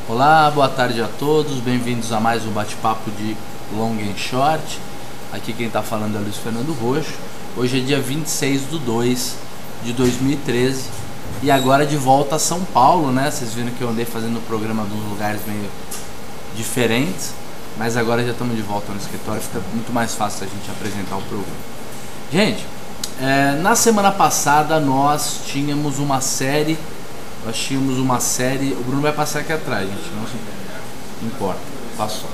Olá, boa tarde a todos, bem-vindos a mais um bate-papo de Long and Short. Aqui quem está falando é Luiz Fernando Roxo. Hoje é dia 26 de 2 de 2013 e agora de volta a São Paulo, né? Vocês viram que eu andei fazendo o programa de uns lugares meio diferentes, mas agora já estamos de volta no escritório, fica muito mais fácil a gente apresentar o programa. Gente, na semana passada nós tínhamos uma série. O Bruno vai passar aqui atrás, gente, não se importa, passou.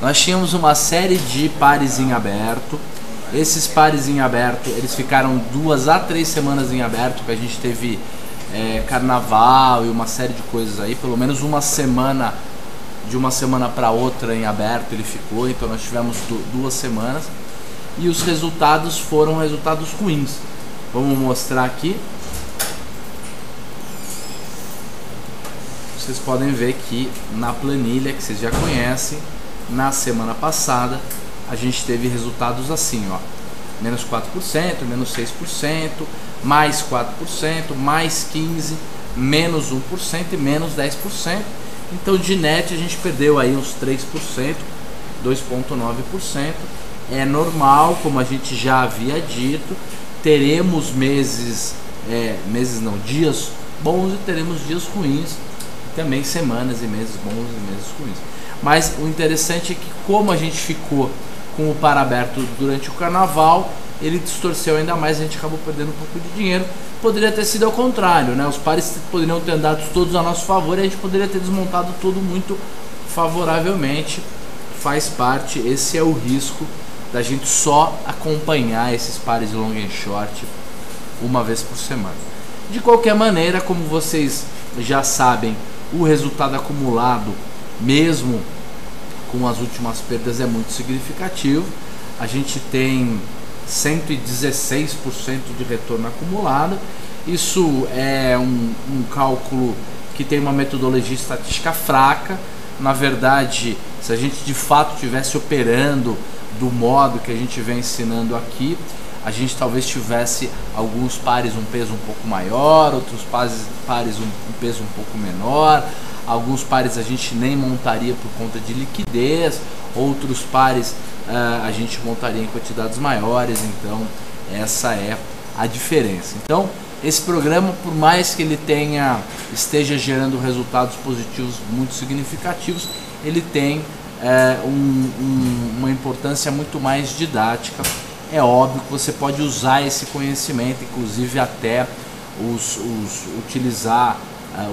Nós tínhamos uma série de pares em aberto. Esses pares em aberto, eles ficaram 2 a 3 semanas em aberto, que a gente teve carnaval e uma série de coisas aí, pelo menos uma semana, de uma semana para outra em aberto ele ficou, então nós tivemos 2 semanas e os resultados foram resultados ruins. Vamos mostrar aqui. Vocês podem ver que na planilha, que vocês já conhecem, na semana passada a gente teve resultados assim, ó, menos 4%, menos 6%, mais 4%, mais 15%, menos 1% e menos 10%. Então de net a gente perdeu aí uns 3%, 2,9%. É normal, como a gente já havia dito, teremos dias bons e teremos dias ruins. Também semanas e meses bons e meses ruins. Mas o interessante é que, como a gente ficou com o par aberto durante o carnaval, ele distorceu ainda mais, a gente acabou perdendo um pouco de dinheiro. Poderia ter sido ao contrário, né? Os pares poderiam ter andado todos a nosso favor e a gente poderia ter desmontado tudo muito favoravelmente. Faz parte, esse é o risco da gente só acompanhar esses pares long and short uma vez por semana. De qualquer maneira, como vocês já sabem, o resultado acumulado, mesmo com as últimas perdas, é muito significativo. A gente tem 116% de retorno acumulado. Isso é um cálculo que tem uma metodologia estatística fraca. Na verdade, se a gente de fato estivesse operando do modo que a gente vem ensinando aqui, a gente talvez tivesse alguns pares um peso um pouco maior, outros pares um peso um pouco menor, alguns pares a gente nem montaria por conta de liquidez, outros pares a gente montaria em quantidades maiores. Então essa é a diferença. Então esse programa, por mais que ele esteja gerando resultados positivos muito significativos, ele tem uma importância muito mais didática. É óbvio que você pode usar esse conhecimento, inclusive até utilizar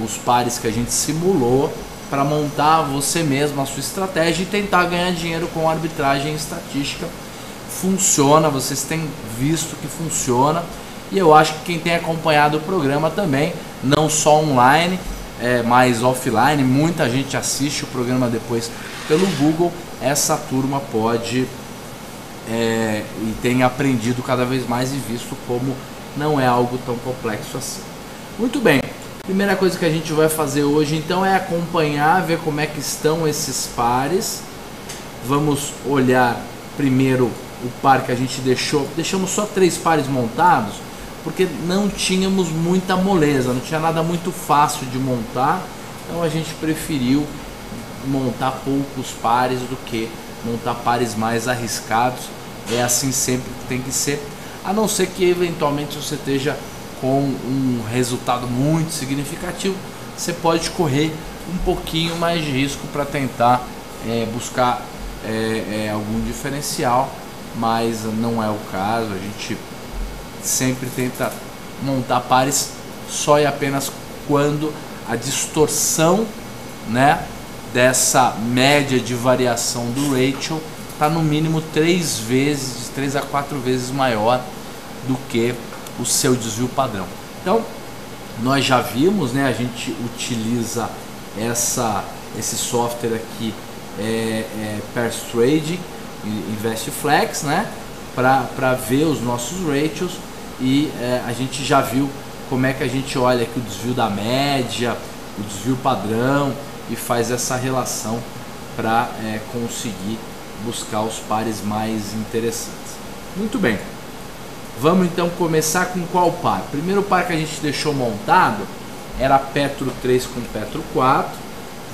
os pares que a gente simulou para montar você mesmo a sua estratégia e tentar ganhar dinheiro com arbitragem estatística. Funciona, vocês têm visto que funciona, e eu acho que quem tem acompanhado o programa também, não só online, mas offline, muita gente assiste o programa depois pelo Google. Essa turma pode e tem aprendido cada vez mais e visto como não é algo tão complexo assim. Muito bem, primeira coisa que a gente vai fazer hoje então é acompanhar, ver como é que estão esses pares. Vamos olhar primeiro o par que a gente deixamos só 3 pares montados, porque não tínhamos muita moleza, não tinha nada muito fácil de montar, então a gente preferiu montar poucos pares do que montar pares mais arriscados. É assim sempre que tem que ser, a não ser que eventualmente você esteja com um resultado muito significativo, você pode correr um pouquinho mais de risco para tentar buscar algum diferencial, mas não é o caso. A gente sempre tenta montar pares só e apenas quando a distorção, né, dessa média de variação do ratio está no mínimo 3 a 4 vezes maior do que o seu desvio padrão. Então nós já vimos, né, a gente utiliza esse software aqui, Pairs Trading, InvestFlex, né, para ver os nossos ratios, e a gente já viu como é que a gente olha aqui o desvio da média, o desvio padrão, e faz essa relação para conseguir buscar os pares mais interessantes. Muito bem, vamos então começar com qual par? O primeiro par que a gente deixou montado era Petro 3 com Petro 4.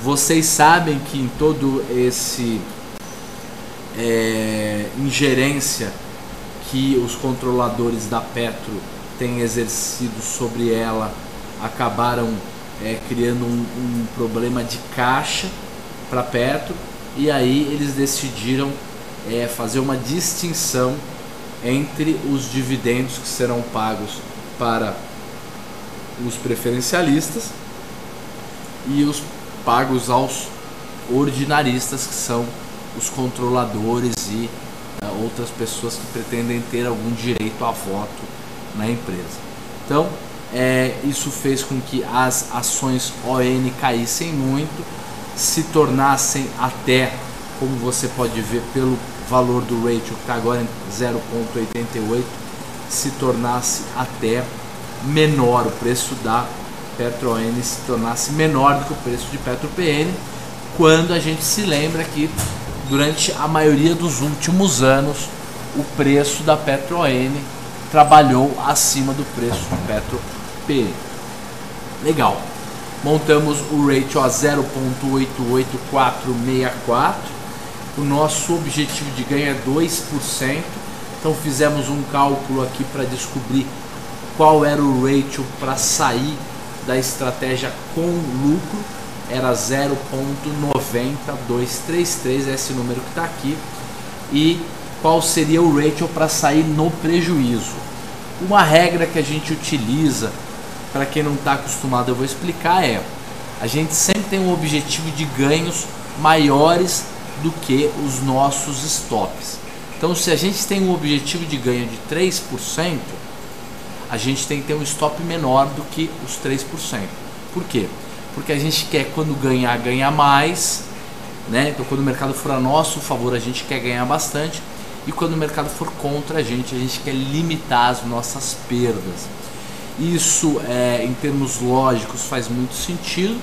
Vocês sabem que em todo esse ingerência que os controladores da Petro têm exercido sobre ela, acabaram criando um problema de caixa para Petro, e aí eles decidiram fazer uma distinção entre os dividendos que serão pagos para os preferencialistas e os pagos aos ordinaristas, que são os controladores e outras pessoas que pretendem ter algum direito a voto na empresa. Então, isso fez com que as ações ON caíssem muito, se tornassem até, como você pode ver pelo valor do ratio, que está agora em 0,88, se tornasse até menor, o preço da Petro ON se tornasse menor do que o preço de Petro PN, quando a gente se lembra que durante a maioria dos últimos anos o preço da Petro ON trabalhou acima do preço do Petro PN. Legal. Montamos o ratio a 0,88464. O nosso objetivo de ganho é 2%. Então fizemos um cálculo aqui para descobrir qual era o ratio para sair da estratégia com lucro. Era 0,90233, esse número que está aqui. E qual seria o ratio para sair no prejuízo? Uma regra que a gente utiliza, para quem não está acostumado, eu vou explicar, a gente sempre tem um objetivo de ganhos maiores do que os nossos estoques. Então, se a gente tem um objetivo de ganho de 3%, a gente tem que ter um stop menor do que os 3%. Por quê? Porque a gente quer, quando ganhar mais, né? Então, quando o mercado for a nosso favor, a gente quer ganhar bastante, e quando o mercado for contra a gente quer limitar as nossas perdas. Isso, em termos lógicos, faz muito sentido,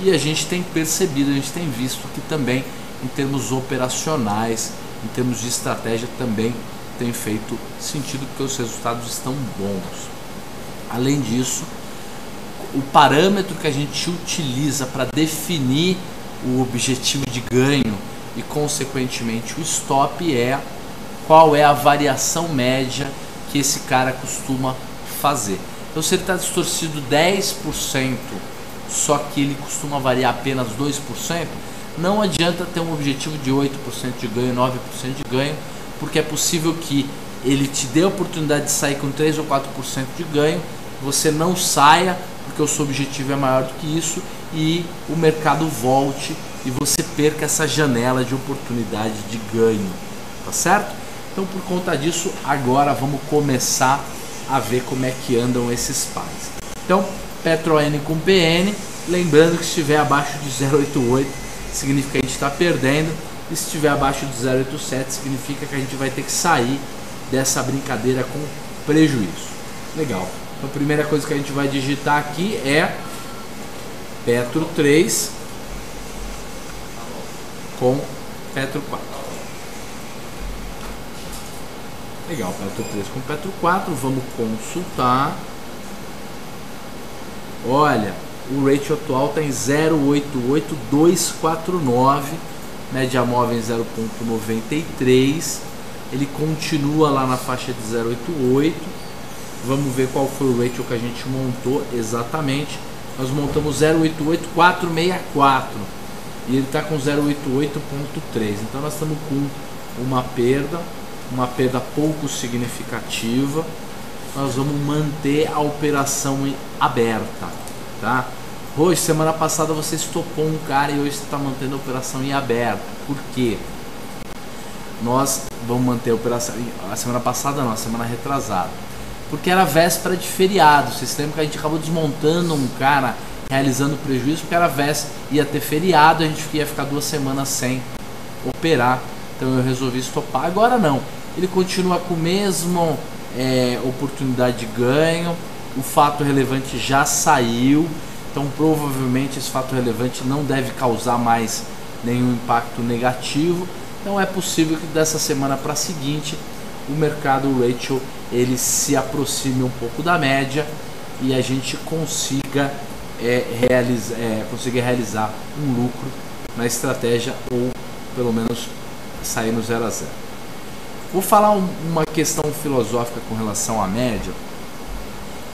e a gente tem percebido, a gente tem visto que também, em termos operacionais, em termos de estratégia, também tem feito sentido, porque os resultados estão bons. Além disso, o parâmetro que a gente utiliza para definir o objetivo de ganho e, consequentemente, o stop qual é a variação média que esse cara costuma fazer. Então, se ele está distorcido 10%, só que ele costuma variar apenas 2%, não adianta ter um objetivo de 8% de ganho, 9% de ganho, porque é possível que ele te dê a oportunidade de sair com 3 ou 4% de ganho, você não saia porque o seu objetivo é maior do que isso, e o mercado volte e você perca essa janela de oportunidade de ganho, tá certo? Então, por conta disso, agora vamos começar a ver como é que andam esses pares. Então, Petro ON com PN, lembrando que se estiver abaixo de 0,88 significa que a gente está perdendo, e se estiver abaixo de 0,87 significa que a gente vai ter que sair dessa brincadeira com prejuízo. Legal. Então, a primeira coisa que a gente vai digitar aqui é Petro 3 com Petro 4. Legal, Petro 3 com Petro 4, vamos consultar. Olha, o ratio atual está em 0,88249, média móvel em 0,93, ele continua lá na faixa de 0,88. Vamos ver qual foi o ratio que a gente montou exatamente. Nós montamos 0,88464 e ele está com 0,88.3, então nós estamos com uma perda pouco significativa. Nós vamos manter a operação aberta, tá? Hoje, semana passada, você estopou um cara e hoje você está mantendo a operação em aberto. Por quê? Nós vamos manter a operação, a semana passada não, a semana retrasada, porque era véspera de feriado. Vocês lembram que a gente acabou desmontando um cara, realizando prejuízo, porque era véspera, ia ter feriado, a gente ia ficar 2 semanas sem operar. Então eu resolvi estopar. Agora não, ele continua com o mesmo oportunidade de ganho. O fato relevante já saiu, então provavelmente esse fato relevante não deve causar mais nenhum impacto negativo. Então é possível que dessa semana para a seguinte o mercado, o ratio, ele se aproxime um pouco da média e a gente consiga conseguir realizar um lucro na estratégia ou pelo menos sair no 0 a 0. Vou falar uma questão filosófica com relação à média.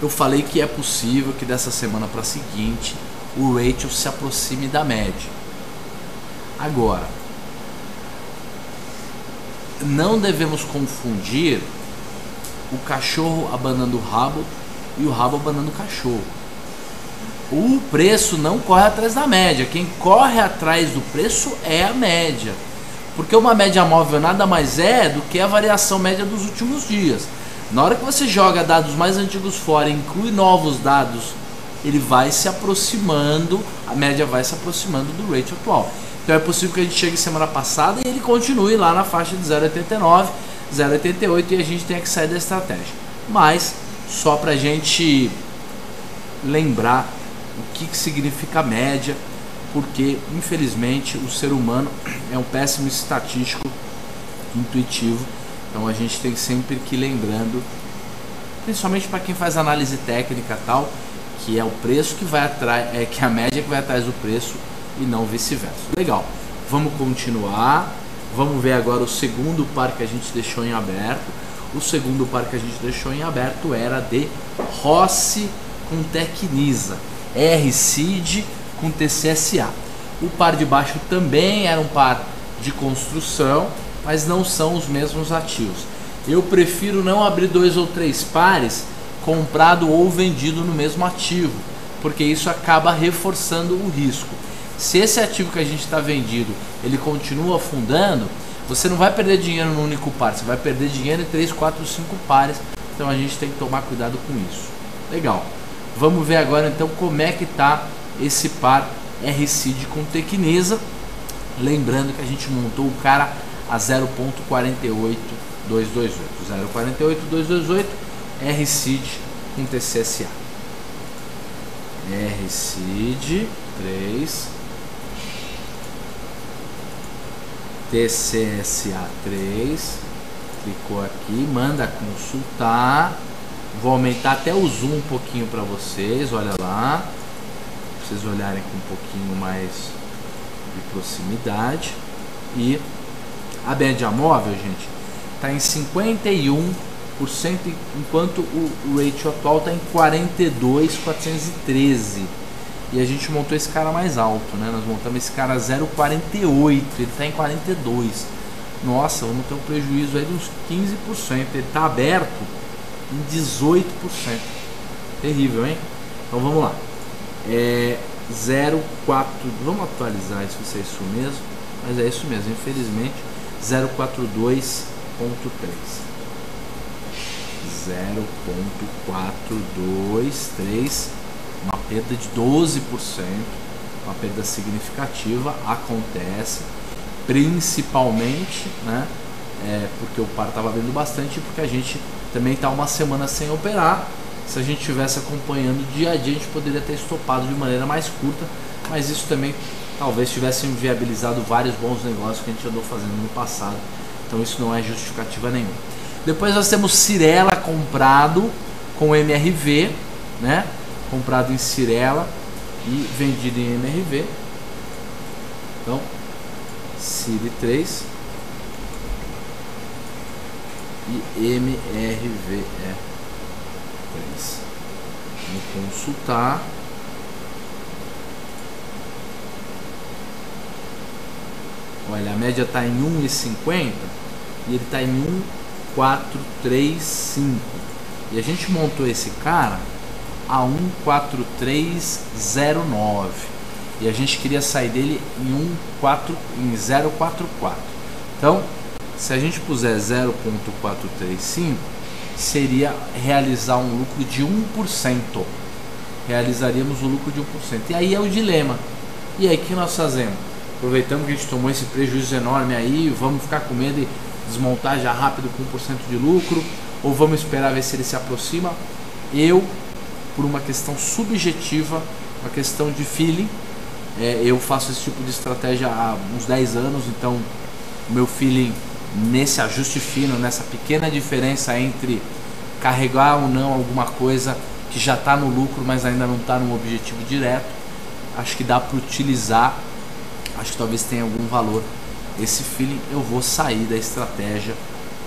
Eu falei que é possível que dessa semana para a seguinte o ratio se aproxime da média. Agora, não devemos confundir o cachorro abanando o rabo e o rabo abanando o cachorro. O preço não corre atrás da média. Quem corre atrás do preço é a média. Porque uma média móvel nada mais é do que a variação média dos últimos dias. Na hora que você joga dados mais antigos fora e inclui novos dados, ele vai se aproximando, a média vai se aproximando do ratio atual. Então é possível que a gente chegue semana passada e ele continue lá na faixa de 0,89, 0,88 e a gente tenha que sair da estratégia. Mas só para a gente lembrar o que significa média, porque infelizmente o ser humano é um péssimo estatístico intuitivo, então a gente tem sempre que ir lembrando, principalmente para quem faz análise técnica tal, que é o preço que vai atrás, que é a média que vai atrás do preço e não vice-versa. Legal, vamos continuar, vamos ver agora o segundo par que a gente deixou em aberto. O segundo par que a gente deixou em aberto era de Rossi com Tecnisa, RSeed com TCSA. O par de baixo também era um par de construção, mas não são os mesmos ativos. Eu prefiro não abrir 2 ou 3 pares comprado ou vendido no mesmo ativo, porque isso acaba reforçando o risco. Se esse ativo que a gente está vendido, ele continua afundando, você não vai perder dinheiro no único par, você vai perder dinheiro em 3, 4, 5 pares, então a gente tem que tomar cuidado com isso. Legal, vamos ver agora então como é que está esse par RSeed com Tecnisa, lembrando que a gente montou o cara a 0.48228, 0.48228, RSeed com TCSA, RSeed 3, TCSA 3, clicou aqui, manda consultar, vou aumentar até o zoom um pouquinho para vocês, olha lá, pra vocês olharem com um pouquinho mais de proximidade. E a média móvel, gente, está em 51%, enquanto o ratio atual está em 42.413. E a gente montou esse cara mais alto, né? Nós montamos esse cara 0,48, ele está em 42. Nossa, vamos ter um prejuízo aí de uns 15%. Ele está aberto em 18%. Terrível, hein? Então vamos lá. 0,4. Vamos atualizar isso, se é isso mesmo. Mas é isso mesmo, infelizmente. 0,42.3. 0,423, uma perda de 12%, uma perda significativa, acontece, principalmente, né, porque o par estava abrindo bastante, porque a gente também está uma semana sem operar. Se a gente estivesse acompanhando dia a dia, a gente poderia ter estopado de maneira mais curta, mas isso também talvez tivesse viabilizado vários bons negócios que a gente andou fazendo no passado, então isso não é justificativa nenhuma. Depois nós temos Cyrela comprado com MRV, né? Comprado em Cyrela e vendido em MRV. Então, CIRI 3 e MRVE 3. Vamos consultar. Olha, a média está em 1,50 e ele está em 1,435. E a gente montou esse cara a 1,4309 e a gente queria sair dele em 0,44. Então, se a gente puser 0,435, seria realizar um lucro de 1%. Realizaríamos o lucro de 1%. E aí é o dilema. E aí o que nós fazemos? Aproveitamos que a gente tomou esse prejuízo enorme aí, vamos ficar com medo e desmontar já rápido com 1% de lucro, ou vamos esperar ver se ele se aproxima? Eu, por uma questão subjetiva, uma questão de feeling, eu faço esse tipo de estratégia há uns 10 anos, então o meu feeling nesse ajuste fino, nessa pequena diferença entre carregar ou não alguma coisa, que já está no lucro, mas ainda não está no objetivo direto, acho que dá para utilizar, acho que talvez tenha algum valor esse feeling. Eu vou sair da estratégia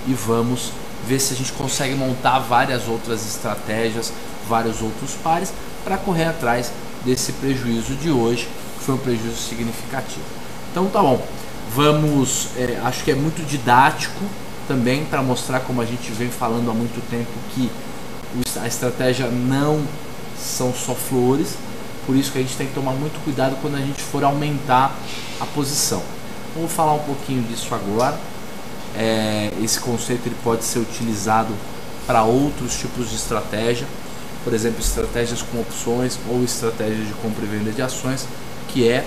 e vamos ver se a gente consegue montar várias outras estratégias, vários outros pares para correr atrás desse prejuízo de hoje, que foi um prejuízo significativo. Então tá bom, vamos, acho que é muito didático também para mostrar, como a gente vem falando há muito tempo, que a estratégia não são só flores, por isso que a gente tem que tomar muito cuidado quando a gente for aumentar a posição. Vou falar um pouquinho disso agora. Esse conceito ele pode ser utilizado para outros tipos de estratégia, por exemplo, estratégias com opções ou estratégias de compra e venda de ações, que é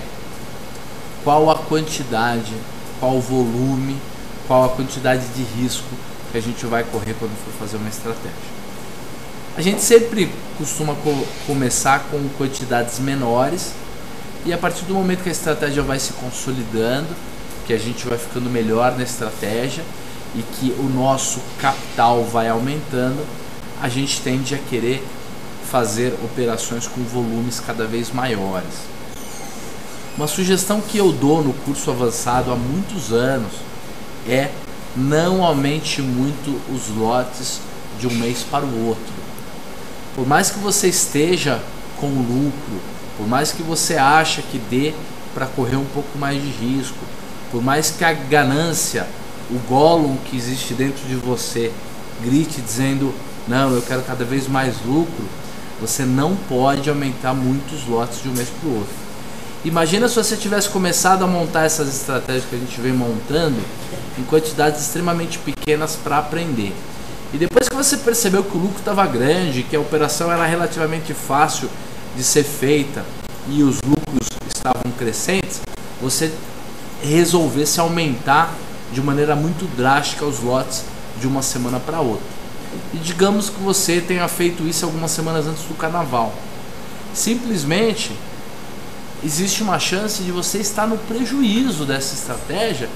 qual a quantidade, qual o volume, qual a quantidade de risco que a gente vai correr quando for fazer uma estratégia. A gente sempre costuma começar com quantidades menores e a partir do momento que a estratégia vai se consolidando, que a gente vai ficando melhor na estratégia e que o nosso capital vai aumentando, a gente tende a querer fazer operações com volumes cada vez maiores. Uma sugestão que eu dou no curso avançado há muitos anos é: não aumente muito os lotes de um mês para o outro. Por mais que você esteja com lucro, por mais que você ache que dê para correr um pouco mais de risco, por mais que a ganância, o Gollum que existe dentro de você grite dizendo não, eu quero cada vez mais lucro, você não pode aumentar muitos lotes de um mês para o outro. Imagina se você tivesse começado a montar essas estratégias que a gente vem montando em quantidades extremamente pequenas para aprender. E depois que você percebeu que o lucro estava grande, que a operação era relativamente fácil de ser feita e os lucros estavam crescentes, você resolvesse aumentar de maneira muito drástica os lotes de uma semana para outra. E digamos que você tenha feito isso algumas semanas antes do carnaval. Simplesmente existe uma chance de você estar no prejuízo dessa estratégia,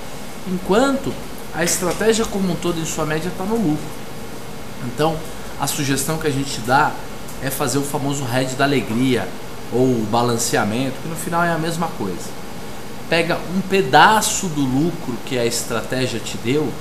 enquanto a estratégia como um todo em sua média está no lucro. Então a sugestão que a gente dá é fazer o famoso hedge da alegria ou balanceamento, que no final é a mesma coisa. Pega um pedaço do lucro que a estratégia te deu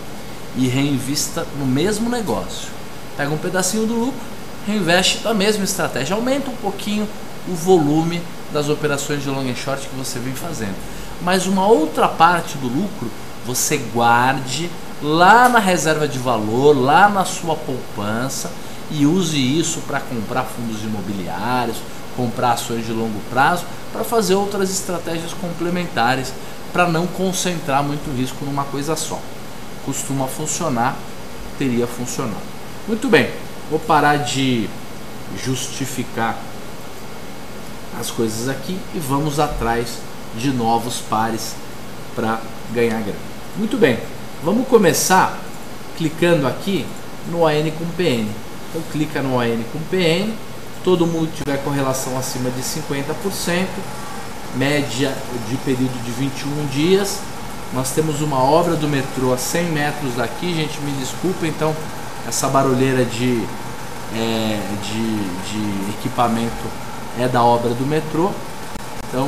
e reinvista no mesmo negócio. Pega um pedacinho do lucro, reinveste na mesma estratégia, aumenta um pouquinho o volume das operações de long and short que você vem fazendo. Mas uma outra parte do lucro você guarde lá na reserva de valor, lá na sua poupança, e use isso para comprar fundos imobiliários, comprar ações de longo prazo, para fazer outras estratégias complementares, para não concentrar muito risco numa coisa só. Costuma funcionar, teria funcionado. Muito bem, vou parar de justificar as coisas aqui e vamos atrás de novos pares para ganhar grana. Muito bem, vamos começar clicando aqui no ON com PN. Então clica no ON com PN, todo mundo tiver correlação acima de 50%, média de período de 21 dias. Nós temos uma obra do metrô a 100 metros daqui, gente, me desculpa, então essa barulheira de equipamento é da obra do metrô, então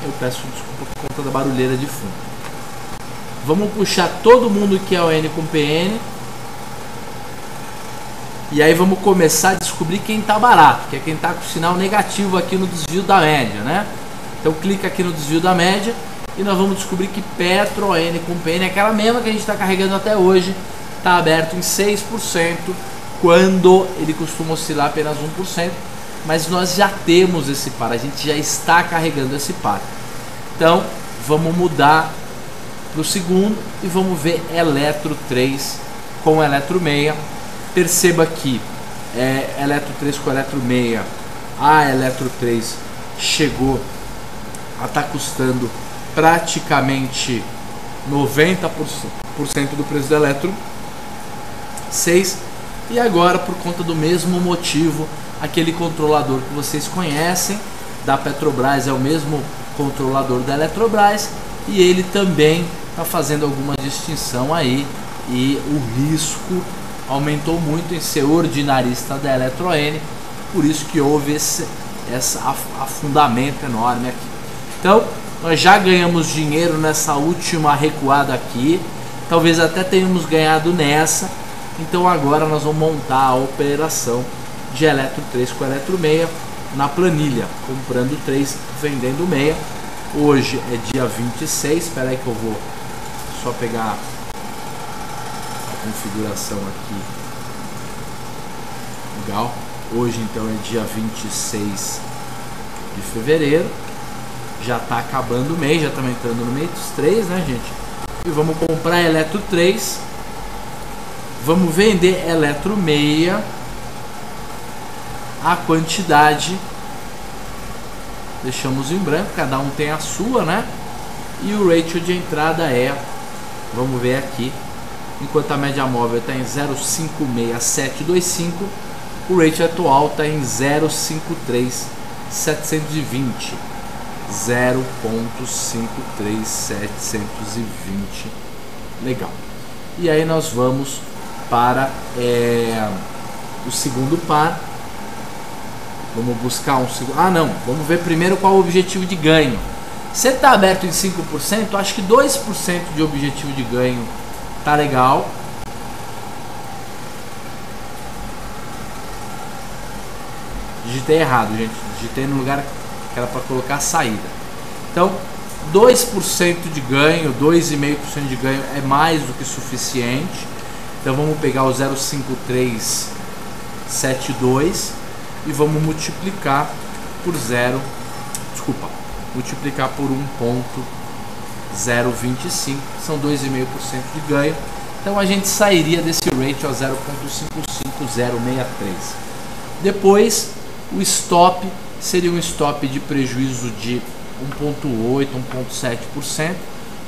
eu peço desculpa por conta da barulheira de fundo. Vamos puxar todo mundo que é ON com PN. E aí vamos começar a descobrir quem está barato, que é quem está com sinal negativo aqui no desvio da média, né? Então clica aqui no desvio da média e nós vamos descobrir que Petro ON com PN, aquela mesma que a gente está carregando até hoje, está aberto em 6%, quando ele costuma oscilar apenas 1%, mas nós já temos esse par, a gente já está carregando esse par. Então vamos mudar para o segundo e vamos ver Eletro 3 com Eletro 6. Perceba que Eletro 3 com Eletro 6, a Eletro 3 chegou a estar custando praticamente 90% do preço da Eletro 6, e agora, por conta do mesmo motivo, aquele controlador que vocês conhecem da Petrobras é o mesmo controlador da Eletrobras, e ele também está fazendo alguma distinção aí, e o risco aumentou muito em ser ordinarista da Eletro ON, por isso que houve esse afundamento enorme aqui. Então nós já ganhamos dinheiro nessa última recuada aqui, talvez até tenhamos ganhado nessa. Então agora nós vamos montar a operação de Eletro 3 com Eletro 6 na planilha, comprando 3, vendendo 6. Hoje é dia 26, espera aí que eu vou só pegar a configuração aqui. Legal. Hoje então é dia 26 de fevereiro. Já está acabando o mês, já estamos entrando no mês dos 3, né, gente? E vamos comprar Eletro 3. Vamos vender Eletro 6. A quantidade deixamos em branco, cada um tem a sua, né? E o ratio de entrada é, vamos ver aqui, enquanto a média móvel está em 0,56725, o ratio atual está em 0,53720. 0,53720. Legal. E aí nós vamos para o segundo par. Vamos buscar um segundo. Ah, não. Vamos ver primeiro qual é o objetivo de ganho. Se está aberto em 5%, acho que 2% de objetivo de ganho tá legal. Digitei errado, gente. Digitei no lugar que era para colocar a saída. Então, 2% de ganho, 2,5% de ganho é mais do que suficiente. Então vamos pegar o 0,5372 e vamos multiplicar por multiplicar por 1,025, são 2,5% de ganho. Então a gente sairia desse ratio a 0,55063. Depois o stop seria um stop de prejuízo de 1,8, 1,7%,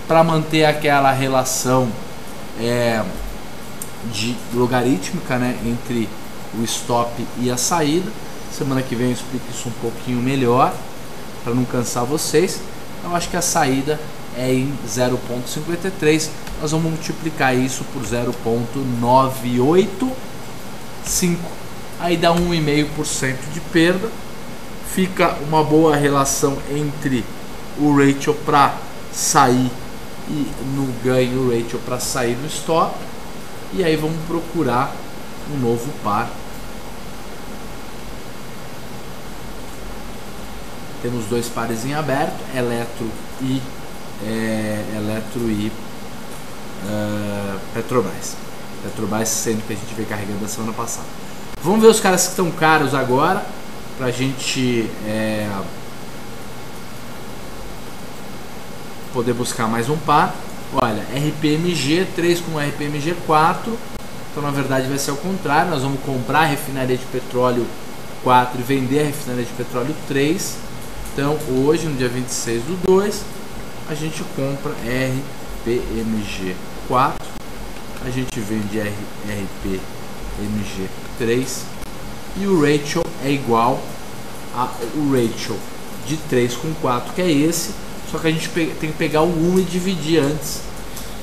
para manter aquela relação de logarítmica, né, entre o stop e a saída. Semana que vem eu explico isso um pouquinho melhor, para não cansar vocês. Eu acho que a saída é em 0,53. Nós vamos multiplicar isso por 0,985. Aí dá 1,5% de perda. Fica uma boa relação entre o ratio para sair e no ganho o ratio para sair do stop. E aí vamos procurar um novo par. Temos dois pares em aberto, Eletro e Petrobras. Petrobras, sendo que a gente veio carregando a semana passada. Vamos ver os caras que estão caros agora, pra gente poder buscar mais um par. Olha, RPMG 3 com RPMG 4. Então na verdade vai ser o contrário. Nós vamos comprar a refinaria de petróleo 4 e vender a refinaria de petróleo 3. Então hoje, no dia 26 do 2, a gente compra RPMG 4, a gente vende RPMG 3 e o ratio é igual ao ratio de 3 com 4, que é esse, só que a gente tem que pegar o 1 e dividir antes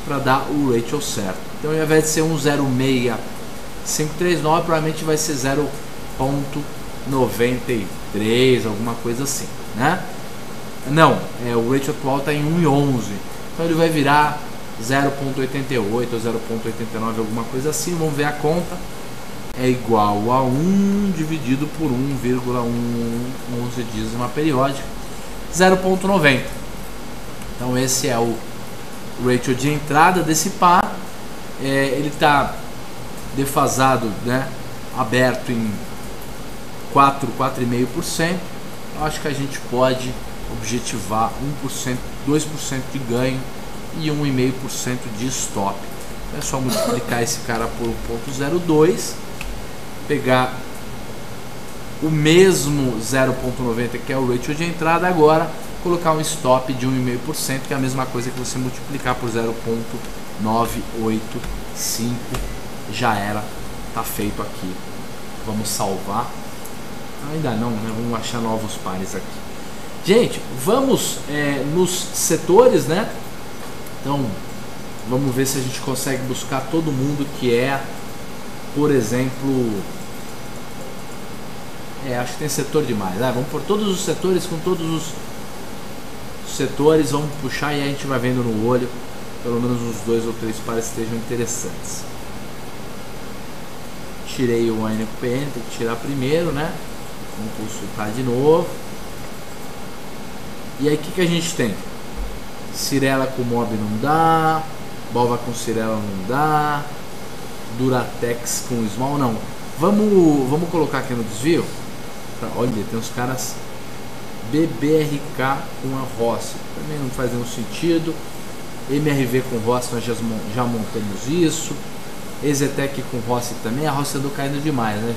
para dar o ratio certo. Então ao invés de ser 1,06539, provavelmente vai ser 0,93, alguma coisa assim, né? Não, o ratio atual está em 1,11, então ele vai virar 0,88 ou 0,89, alguma coisa assim. Vamos ver a conta. É igual a 1 dividido por 1,11 dízima periódica, 0,90. Então esse é o ratio de entrada desse par. Ele está defasado, né, aberto em 4,5%. Eu acho que a gente pode objetivar 1%, 2% de ganho e 1,5% de stop. É só multiplicar esse cara por 1,02, pegar o mesmo 0,90 que é o ratio de entrada, agora colocar um stop de 1,5%, que é a mesma coisa que você multiplicar por 0,985. Já era, tá feito aqui. Vamos salvar. Ainda não, né? Vamos achar novos pares aqui. Gente, vamos nos setores, né? Então, vamos ver se a gente consegue buscar todo mundo que por exemplo, Acho que tem setor demais. Vamos por todos os setores, com todos os setores, vamos puxar e a gente vai vendo no olho. Pelo menos uns 2 ou 3 pares estejam interessantes. Tirei o ON com PN, tem que tirar primeiro, né? Vamos consultar de novo. E aí o que a gente tem? Cirela com Mob não dá, Bova com Cirela não dá, Duratex com Small não. Vamos colocar aqui no desvio. Olha, tem uns caras BBRK com a Rossi, também não faz nenhum sentido. MRV com Rossi, nós já montamos isso. Exetec com Rossi também, a Rossi andou caindo demais, né,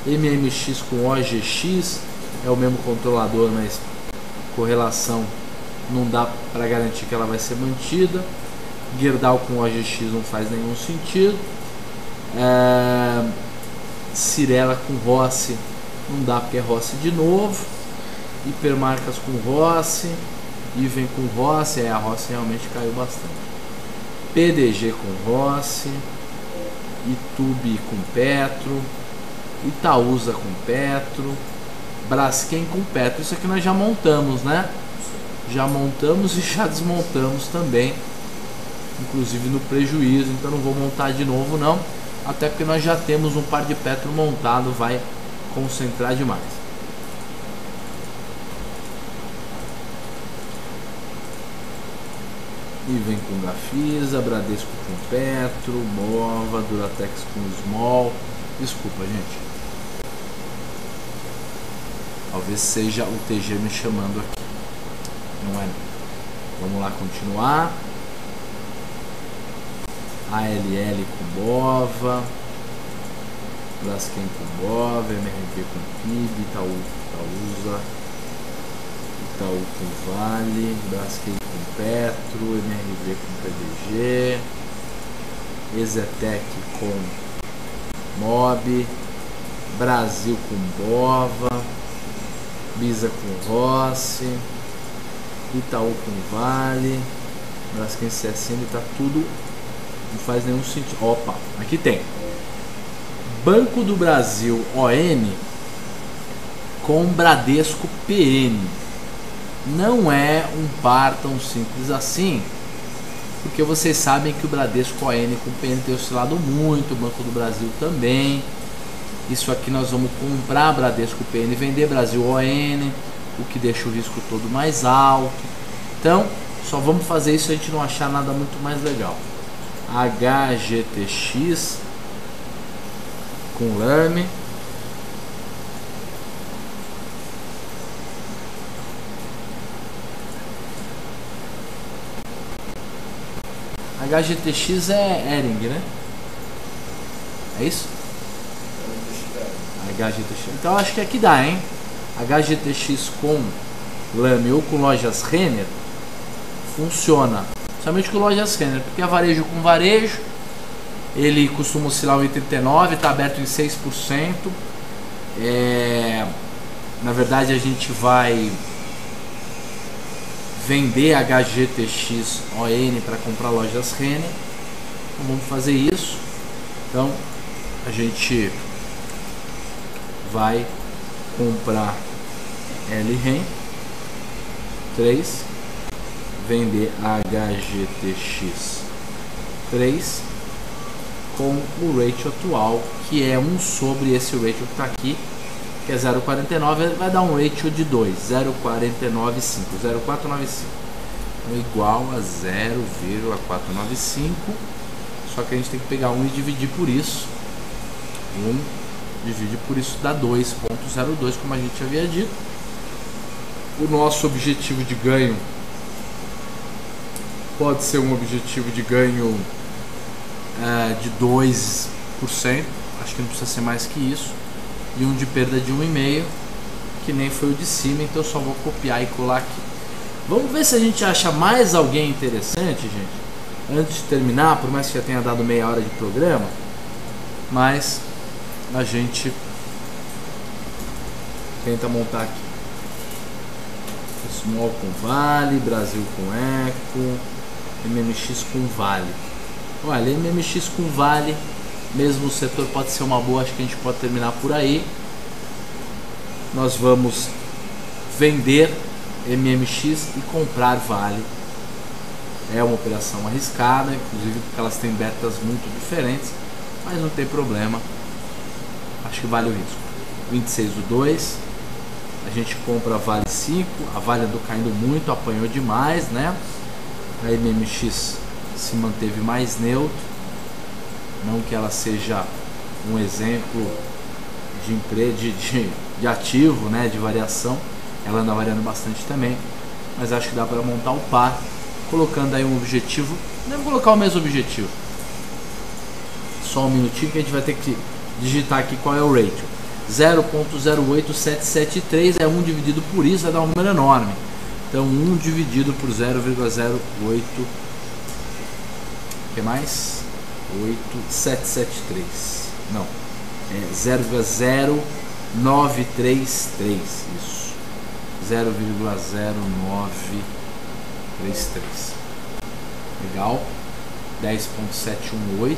gente? MMX com OGX, é o mesmo controlador, mas correlação não dá para garantir que ela vai ser mantida. Gerdau com OGX não faz nenhum sentido. Cirela com Rossi não dá porque é Rossi de novo. Hipermarcas com Rossi, Iven com Rossi, a Rossi realmente caiu bastante. PDG com Rossi, Itube com Petro, Itaúsa com Petro, Braskem com Petro. Isso aqui nós já montamos, né? Já montamos e já desmontamos também, inclusive no prejuízo, então não vou montar de novo não, até porque nós já temos um par de Petro montado, vai concentrar demais. E vem com Gafisa, Bradesco com Petro, Bova, Duratex com Small. Desculpa, gente. Talvez seja o TG me chamando aqui. Não é? Vamos lá continuar. ALL com Bova, Braskem com Bova, MRV com PIB, Itaúsa, Itaú com Vale, Braskem com Petro, MRV com PDG, Exetec com Mob, Brasil com Bova, Bisa com Rossi, Itaú com Vale, Braskem CSN, tá tudo, não faz nenhum sentido. Opa, aqui tem Banco do Brasil ON com Bradesco PN. Não é um par tão simples assim, porque vocês sabem que o Bradesco ON com PN tem oscilado muito, o Banco do Brasil também. Isso aqui nós vamos comprar Bradesco PN e vender Brasil ON, o que deixa o risco todo mais alto. Então, só vamos fazer isso se a gente não achar nada muito mais legal. HGTX com Lame, HGTX é Ering, né? É isso? HGTX. Então acho que aqui dá, hein? HGTX com Lame ou com lojas Renner funciona. Somente com lojas Renner, porque é varejo com varejo. Ele costuma oscilar 1,39, está aberto em 6%. Na verdade a gente vai vender HGTX ON para comprar lojas Renner. Então vamos fazer isso. Então a gente vai comprar LREN 3, vender HGTX 3 com o ratio atual, que é 1 sobre esse ratio que está aqui, que é 0,49, vai dar um ratio de 2, 0,495, 0,495, então, igual a 0,495, só que a gente tem que pegar 1 e dividir por isso, 1 divide por isso dá 2,02, como a gente havia dito. O nosso objetivo de ganho pode ser um objetivo de ganho de 2%, acho que não precisa ser mais que isso, e um de perda de 1,5%, que nem foi o de cima, então eu só vou copiar e colar aqui. Vamos ver se a gente acha mais alguém interessante, gente, antes de terminar, por mais que já tenha dado meia hora de programa, mas a gente tenta montar aqui. Small com Vale, Brasil com Eco, MMX com Vale. Olha, MMX com Vale, mesmo o setor pode ser uma boa, acho que a gente pode terminar por aí. nós vamos vender MMX e comprar Vale. É uma operação arriscada, inclusive porque elas têm betas muito diferentes, mas não tem problema, acho que vale o risco. 26 do 2, a gente compra a Vale 5, a Vale andou caindo muito, apanhou demais, né? A MMX se manteve mais neutro, não que ela seja um exemplo de ativo, né, de variação, ela anda variando bastante também, mas acho que dá para montar o par, colocando aí um objetivo, não vou colocar o mesmo objetivo, só um minutinho que a gente vai ter que digitar aqui qual é o ratio. 0.08773 é 1 dividido por isso, vai dar um número enorme. Então 1 dividido por 0,08, que mais? 8773. Não, é 0,0933, isso. 0,0933. Legal. 10.718.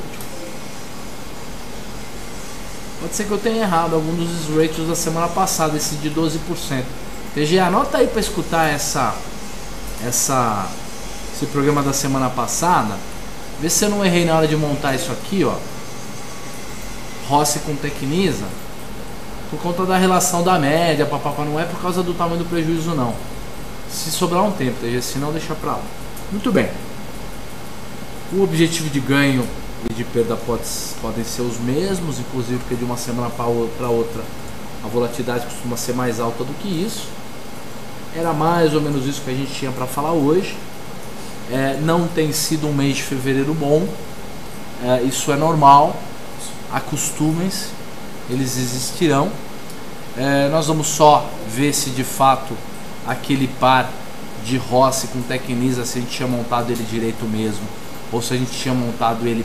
Pode ser que eu tenha errado algum dos ratios da semana passada, esse de 12%. TG, anota aí para escutar esse programa da semana passada. Vê se eu não errei na hora de montar isso aqui, ó. Rossi com Tecnisa, por conta da relação da média, papapá, não é por causa do tamanho do prejuízo não. Se sobrar um tempo, TG, se não deixa pra lá. Muito bem. O objetivo de ganho e de perda podem ser os mesmos, inclusive porque de uma semana para outra a volatilidade costuma ser mais alta do que isso. Era mais ou menos isso que a gente tinha para falar hoje. Não tem sido um mês de fevereiro bom, isso é normal, acostumem-se, eles existirão. Nós vamos só ver se de fato aquele par de Rossi com Tecnisa, se a gente tinha montado ele direito mesmo, ou se a gente tinha montado ele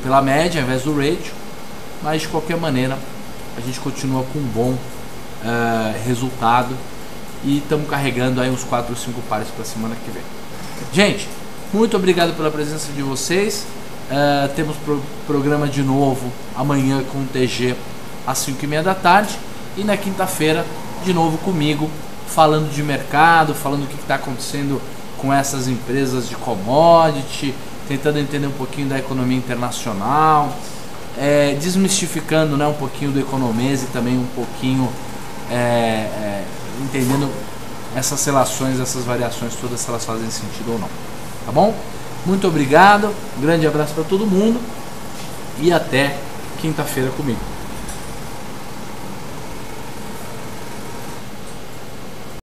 pela média ao invés do ratio. Mas de qualquer maneira a gente continua com um bom resultado e estamos carregando aí uns 4 ou 5 pares para a semana que vem. Gente, muito obrigado pela presença de vocês. Temos programa de novo amanhã com o TG às 5h30 da tarde e na quinta-feira de novo comigo, falando de mercado, falando o que está acontecendo com essas empresas de commodity, tentando entender um pouquinho da economia internacional, desmistificando, né, um pouquinho do economês e também um pouquinho entendendo essas relações, essas variações todas, se elas fazem sentido ou não. Tá bom? Muito obrigado, um grande abraço para todo mundo e até quinta-feira comigo.